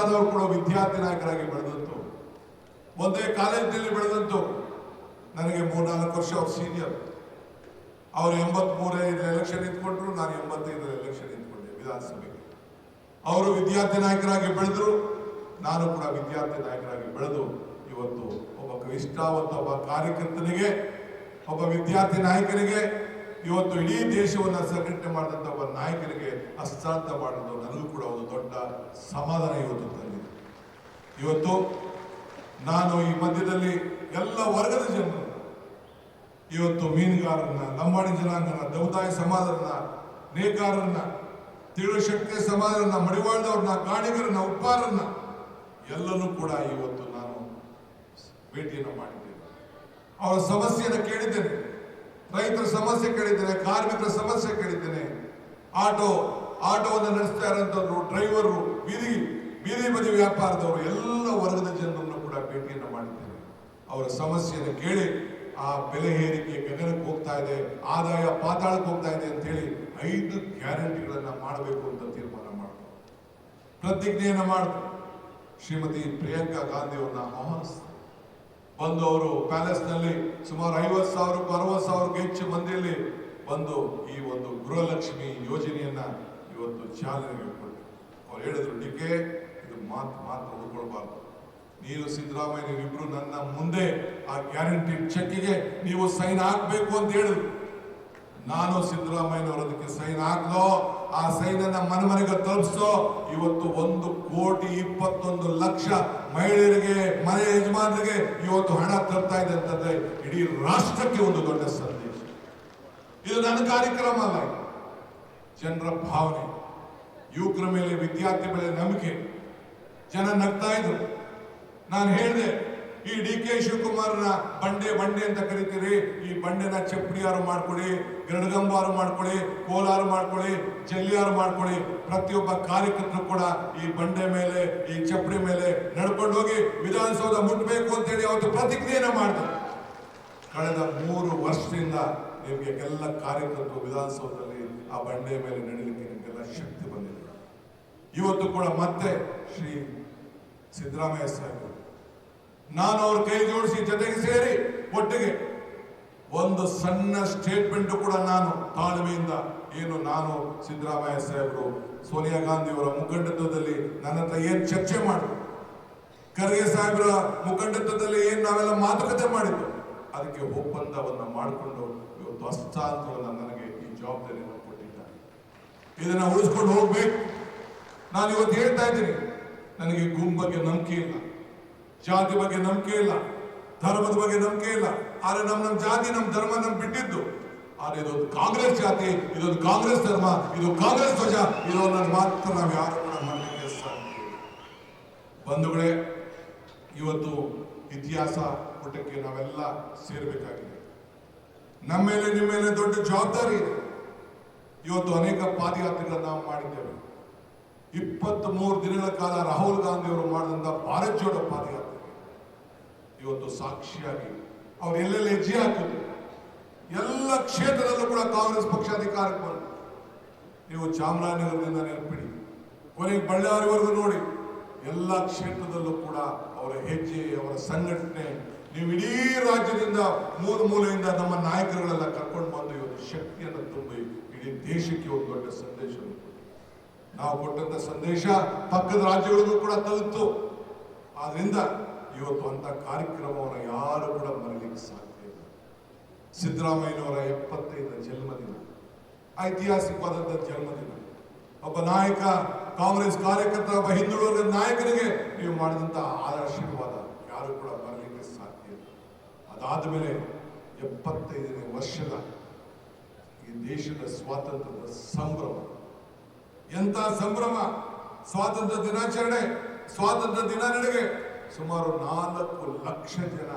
ಸಿದ್ದರಾಮಯ್ಯನವರು ಕೂಡ ವಿದ್ಯಾರ್ಥಿ ನಾಯಕರಾಗಿ ಬೆಳೆದಂತು, ಒಂದೇ ಕಾಲೇಜಿನಲ್ಲಿ ಬೆಳೆದಂತು. ನನಗೆ 3-4 ವರ್ಷ ಅವ್ರು ಸೀನಿಯರ್. ಅವರು 83 ಎಲೆಕ್ಷನ್ ನಿಂತ್ಕೊಂಡ್ರು, ನಾನು 85 ಎಲೆಕ್ಷನ್ ನಿಂತ್ಕೊಂಡೆ ವಿಧಾನಸಭೆಗೆ. ಅವರು ವಿದ್ಯಾರ್ಥಿ ನಾಯಕರಾಗಿ ಬೆಳೆದ್ರು, ನಾನು ಕೂಡ ವಿದ್ಯಾರ್ಥಿ ನಾಯಕರಾಗಿ ಬೆಳೆದು ಇವತ್ತು ಒಬ್ಬ ನಿಷ್ಠಾವಂತ ಒಬ್ಬ ಕಾರ್ಯಕರ್ತನಿಗೆ, ಒಬ್ಬ ವಿದ್ಯಾರ್ಥಿ ನಾಯಕನಿಗೆ, ಇವತ್ತು ಇಡೀ ದೇಶವನ್ನು ಸಂಘಟನೆ ಮಾಡಿದಂಥ ಒಬ್ಬ ನಾಯಕನಿಗೆ ಹಸ್ತಾಂತರ ಮಾಡೋದು ನನಗೂ ಕೂಡ ಒಂದು ದೊಡ್ಡ ಸಮಾಧಾನ ಇವತ್ತು ತಂದಿದೆ. ಇವತ್ತು ನಾನು ಈ ಮಧ್ಯದಲ್ಲಿ ಎಲ್ಲ ವರ್ಗದ ಜನರು, ಇವತ್ತು ಮೀನುಗಾರರನ್ನ, ಲಂಬಾಣಿ ಜನಾಂಗನ, ದೌದಾಯ ಸಮಾಜರನ್ನ, ನೇಕಾರರನ್ನ, ತಿಳಿಶಕ್ತಿ ಸಮಾಜರನ್ನ, ಮಡಿವಾಳದವ್ರನ್ನ, ಗಾಣಿಗರನ್ನ, ಉಪ್ಪಾರರನ್ನ ಎಲ್ಲನೂ ಕೂಡ ಇವತ್ತು ನಾನು ಭೇಟಿಯನ್ನು ಮಾಡಿದ್ದೇನೆ. ಅವರ ಸಮಸ್ಯೆಯನ್ನು ಕೇಳಿದ್ದೇನೆ, ರೈತರ ಸಮಸ್ಯೆ ಕೇಳಿದ್ದೇನೆ, ಕಾರ್ಮಿಕರ ಸಮಸ್ಯೆ ಕೇಳಿದ್ದೇನೆ, ಆಟೋವನ್ನು ನಡೆಸ್ತಾ ಇರೋಂಥವ್ರು, ಡ್ರೈವರು, ಬೀದಿ ಬದಿ ವ್ಯಾಪಾರದವರು, ಎಲ್ಲ ವರ್ಗದ ಜನರನ್ನು ಕೂಡ ಭೇಟಿಯನ್ನು ಮಾಡಿದ್ದೇನೆ. ಅವರ ಸಮಸ್ಯೆಯನ್ನು ಕೇಳಿ ಆ ಬೆಲೆ ಏರಿಕೆ ಗಗನಕ್ಕೆ ಹೋಗ್ತಾ ಇದೆ, ಆದಾಯ ಪಾತಾಳಕ್ಕೆ ಹೋಗ್ತಾ ಇದೆ ಅಂತ ಹೇಳಿ 5 ಗ್ಯಾರಂಟಿಗಳನ್ನ ಮಾಡಬೇಕು ಅಂತ ತೀರ್ಮಾನ ಮಾಡಿದ್ರು, ಪ್ರತಿಜ್ಞೆಯನ್ನು ಮಾಡಿದ್ರು. ಶ್ರೀಮತಿ ಪ್ರಿಯಾಂಕಾ ಗಾಂಧಿ ಅವರನ್ನ ಆಹ್ವಾನಿಸಿದ್ರು. ಬಂದು ಅವರು ಪ್ಯಾಲೇಸ್ ನಲ್ಲಿ ಸುಮಾರು 50,000ಕ್ಕೂ 60,000ಕ್ಕೂ ಹೆಚ್ಚು ಮಂದಿಯಲ್ಲಿ ಬಂದು ಈ ಒಂದು ಗೃಹಲಕ್ಷ್ಮಿ ಯೋಜನೆಯನ್ನ ಇವತ್ತು ಚಾಲನೆಗೆ ಕೊಟ್ಟರು. ಅವ್ರು ಹೇಳಿದ್ರು, ಡಿಕೆ ಇದು ಮಾತ್ರ ಉಳ್ಕೊಳ್ಬಾರ್ದು, ನೀನು ಸಿದ್ದರಾಮಯ್ಯ ಇಬ್ರು ನನ್ನ ಮುಂದೆ ಆ ಗ್ಯಾರಂಟಿ ಚೆಕ್ಗೆ ನೀವು ಸೈನ್ ಹಾಕ್ಬೇಕು ಅಂತ ಹೇಳಿದ್ರು. ನಾನು ಸಿದ್ದರಾಮಯ್ಯನವರದಕ್ಕೆ ಸೈನ್ ಹಾಕ್ದೋ, ಆ ಸೈನ್ ಅನ್ನ ಮನೆಗೆ ತಲುಪಿಸೋ. ಇವತ್ತು 1,21,00,000 ಮಹಿಳೆಯರಿಗೆ, ಮನೆ ಯಜಮಾನರಿಗೆ ಇವತ್ತು ಹಣ ತರ್ತಾ ಇದೆ ಅಂತಂದ್ರೆ ಇಡೀ ರಾಷ್ಟ್ರಕ್ಕೆ ಒಂದು ದೊಡ್ಡ ಸಂದೇಶ. ಇದು ನನ್ನ ಕಾರ್ಯಕ್ರಮ ಅಲ್ಲ, ಜನರ ಭಾವನೆ, ಯುವಕರ ಮೇಲೆ, ವಿದ್ಯಾರ್ಥಿ ಮೇಲೆ ನಂಬಿಕೆ. ಜನ ನಗ್ತಾ ಇದ್ರು. ನಾನು ಹೇಳಿದೆ, ಈ DK ಶಿವಕುಮಾರ್ನ ಬಂಡೆ ಅಂತ ಕರಿತೀರಿ, ಈ ಬಂಡೆನ ಚಪ್ಪಡಿಯಾರು ಮಾಡ್ಕೊಳ್ಳಿ, ಗರಡಗಂಬಾರು ಮಾಡ್ಕೊಳ್ಳಿ, ಕೋಲಾರು ಮಾಡ್ಕೊಳ್ಳಿ, ಜಲ್ಲಿಯಾರು ಮಾಡ್ಕೊಳ್ಳಿ. ಪ್ರತಿಯೊಬ್ಬ ಕಾರ್ಯಕರ್ತರು ಕೂಡ ಈ ಬಂಡೆ ಮೇಲೆ, ಈ ಚಪ್ಪಡಿ ಮೇಲೆ ನಡ್ಕೊಂಡು ಹೋಗಿ ವಿಧಾನಸೌಧ ಮುಟ್ಟಬೇಕು ಅಂತೇಳಿ ಅವತ್ತು ಪ್ರತಿಕ್ರಿಯೆಯನ್ನು ಮಾಡಿದ್ರು. ಕಳೆದ 3 ವರ್ಷದಿಂದ ನಿಮಗೆ ಎಲ್ಲ ಕಾರ್ಯಕರ್ತರು ವಿಧಾನಸೌಧದಲ್ಲಿ ಆ ಬಂಡೆ ಮೇಲೆ ನಡೀಲಿಕ್ಕೆ ನಿಮಗೆಲ್ಲ ಶಕ್ತಿ ಬಂದಿದೆ. ಇವತ್ತು ಕೂಡ ಮತ್ತೆ ಶ್ರೀ ಸಿದ್ದರಾಮಯ್ಯ ಸಾಹೇಬರು, ನಾನು ಅವ್ರ ಕೈ ಜೋಡಿಸಿ ಜೊತೆಗೆ ಸೇರಿ ಒಟ್ಟಿಗೆ ಒಂದು ಸಣ್ಣ ಸ್ಟೇಟ್ಮೆಂಟ್ ಕೂಡ ನಾನು ತಾಳ್ಮೆಯಿಂದ, ನಾನು ಸಿದ್ದರಾಮಯ್ಯ ಸಾಹೇಬರು ಸೋನಿಯಾ ಗಾಂಧಿ ಅವರ ಮುಖಂಡತ್ವದಲ್ಲಿ ನನ್ನ ಹತ್ರ ಏನ್ ಚರ್ಚೆ ಮಾಡಿದ್ರು, ಖರ್ಗೆ ಸಾಹೇಬರ ಮುಖಂಡತ್ವದಲ್ಲಿ ನಾವೆಲ್ಲ ಮಾತುಕತೆ ಮಾಡಿದ್ದು, ಅದಕ್ಕೆ ಒಪ್ಪಂದವನ್ನ ಮಾಡಿಕೊಂಡು ಇವತ್ತು ಹಸ್ತಾಂತರವನ್ನು ನನಗೆ ಈ ಜವಾಬ್ದಾರಿಯನ್ನು ಕೊಟ್ಟಿದ್ದಾರೆ. ಇದನ್ನ ಉಳಿಸ್ಕೊಂಡು ಹೋಗ್ಬೇಕು. ನಾನು ಇವತ್ತು ಹೇಳ್ತಾ ಇದ್ದೀನಿ, ನನಗೆ ಗುಂಪು ಬಗ್ಗೆ ನಂಬಿಕೆ ಇಲ್ಲ, ಜಾತಿ ಬಗ್ಗೆ ನಂಬಿಕೆ ಇಲ್ಲ, ಧರ್ಮದ ಬಗ್ಗೆ ನಂಬಿಕೆ ಇಲ್ಲ. ಆದ್ರೆ ನಮ್ಮ ಜಾತಿ, ನಮ್ಮ ಧರ್ಮ ನಮ್ಗೆ ಬಿಟ್ಟಿದ್ದು. ಆದ್ರೆ ಇದೊಂದು ಕಾಂಗ್ರೆಸ್ ಜಾತಿ, ಇದೊಂದು ಕಾಂಗ್ರೆಸ್ ಧರ್ಮ, ಇದು ಕಾಂಗ್ರೆಸ್ ಧ್ವಜ, ಇದು ನನ್ನ ಮಾತ್ರ ನಾವು ಯಾರು ಕೂಡ ಮಾಡಲಿಕ್ಕೆ ಸಾಧ್ಯ. ಬಂಧುಗಳೇ, ಇವತ್ತು ಇತಿಹಾಸ ಪುಟಕ್ಕೆ ನಾವೆಲ್ಲ ಸೇರ್ಬೇಕಾಗಿದೆ. ನಮ್ಮ ಮೇಲೆ, ನಿಮ್ಮ ಮೇಲೆ ದೊಡ್ಡ ಜವಾಬ್ದಾರಿ ಇದೆ. ಇವತ್ತು ಅನೇಕ ಪಾದಯಾತ್ರೆಗಳನ್ನ ನಾವು ಮಾಡಿದ್ದೇವೆ. 23 ದಿನಗಳ ಕಾಲ ರಾಹುಲ್ ಗಾಂಧಿ ಅವರು ಮಾಡಿದಂತ ಭಾರತ್ ಜೋಡೋ ಪಾದಯಾತ್ರೆ ಇವತ್ತು ಸಾಕ್ಷಿಯಾಗಿ ಅವ್ರು ಎಲ್ಲೆಲ್ಲಿ ಹೆಜ್ಜೆ ಹಾಕಿದ್ರು. ಎಲ್ಲ ಕ್ಷೇತ್ರದಲ್ಲೂ ಕೂಡ ಕಾಂಗ್ರೆಸ್ ಪಕ್ಷ ಅಧಿಕಾರಕ್ಕೆ ಬಂತು. ನೀವು ಚಾಮರಾಜನಗರದಿಂದ ನೆನಪಿಡಿ, ಕೊನೆಗೆ ಬಳ್ಳಾರಿವರೆಗೂ ನೋಡಿ, ಎಲ್ಲ ಕ್ಷೇತ್ರದಲ್ಲೂ ಕೂಡ ಅವರ ಹೆಜ್ಜೆ, ಅವರ ಸಂಘಟನೆ, ನೀವು ಇಡೀ ರಾಜ್ಯದಿಂದ 3 ಮೂಲೆಯಿಂದ ನಮ್ಮ ನಾಯಕರುಗಳೆಲ್ಲ ಕರ್ಕೊಂಡು ಬಂದು ಇವತ್ತು ಶಕ್ತಿಯನ್ನು ತುಂಬಿ ಇಡೀ ದೇಶಕ್ಕೆ ಒಂದು ದೊಡ್ಡ ಸಂದೇಶ. ನಾವು ಕೊಟ್ಟಂತ ಸಂದೇಶ ಪಕ್ಕದ ರಾಜ್ಯಗಳಿಗೂ ಕೂಡ ತಲುಪಿತು. ಆದ್ರಿಂದ ಇವತ್ತು ಅಂತ ಕಾರ್ಯಕ್ರಮವನ್ನು ಯಾರು ಕೂಡ ಮರೀಲಿಕ್ಕೆ ಸಾಧ್ಯ ಇಲ್ಲ. ಸಿದ್ದರಾಮಯ್ಯನವರ 75ನೇ ಜನ್ಮದಿನ, ಐತಿಹಾಸಿಕವಾದಂಥ ಜನ್ಮದಿನ. ಒಬ್ಬ ನಾಯಕ, ಕಾಂಗ್ರೆಸ್ ಕಾರ್ಯಕರ್ತ, ಒಬ್ಬ ಹಿಂದುಳಿದ ನಾಯಕನಿಗೆ ನೀವು ಮಾಡಿದಂತ ಆಶೀರ್ವಾದ ಯಾರು ಕೂಡ ಮರೀಲಿಕ್ಕೆ ಸಾಧ್ಯ ಇಲ್ಲ. ಅದಾದ ಮೇಲೆ 75ನೇ ವರ್ಷದ ಈ ದೇಶದ ಸ್ವಾತಂತ್ರ್ಯದ ಸಂಭ್ರಮ, ಎಂತ ಸಂಭ್ರಮ! ಸ್ವಾತಂತ್ರ್ಯ ದಿನಾಚರಣೆ, ಸ್ವಾತಂತ್ರ್ಯ ದಿನ ನಡೆಗೆ ಸುಮಾರು 4 ಲಕ್ಷ ಜನ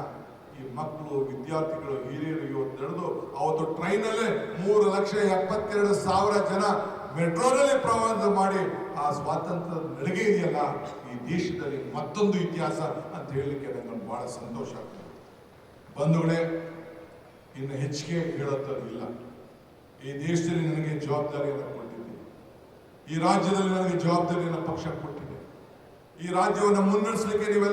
ಈ ಮಕ್ಕಳು, ವಿದ್ಯಾರ್ಥಿಗಳು, ಹಿರಿಯರು ಇವತ್ತು ನಡೆದು ಅವತ್ತು ಟ್ರೈನಲ್ಲೇ 3,72,000 ಜನ ಮೆಟ್ರೋನಲ್ಲಿ ಪ್ರವಾಸ ಮಾಡಿ ಆ ಸ್ವಾತಂತ್ರ್ಯ ನಡಿಗೆ ಇದೆಯಲ್ಲ, ಈ ದೇಶದಲ್ಲಿ ಮತ್ತೊಂದು ಇತಿಹಾಸ ಅಂತ ಹೇಳಲಿಕ್ಕೆ ನನಗೆ ಬಹಳ ಸಂತೋಷ ಆಗ್ತದೆ. ಬಂಧುಗಳೇ, ಇನ್ನು ಹೆಚ್ಚಿಗೆ ಹೇಳುತ್ತದಿಲ್ಲ. ಈ ದೇಶದಲ್ಲಿ ನನಗೆ ಜವಾಬ್ದಾರಿಯನ್ನು ಕೊಟ್ಟಿದ್ದೀನಿ, ಈ ರಾಜ್ಯದಲ್ಲಿ ನನಗೆ ಜವಾಬ್ದಾರಿಯನ್ನು ಪಕ್ಷ ಕೊಟ್ಟಿದೆ. ಈ ರಾಜ್ಯವನ್ನು ಮುನ್ನಡೆಸಲಿಕ್ಕೆ ನೀವೆಲ್ಲ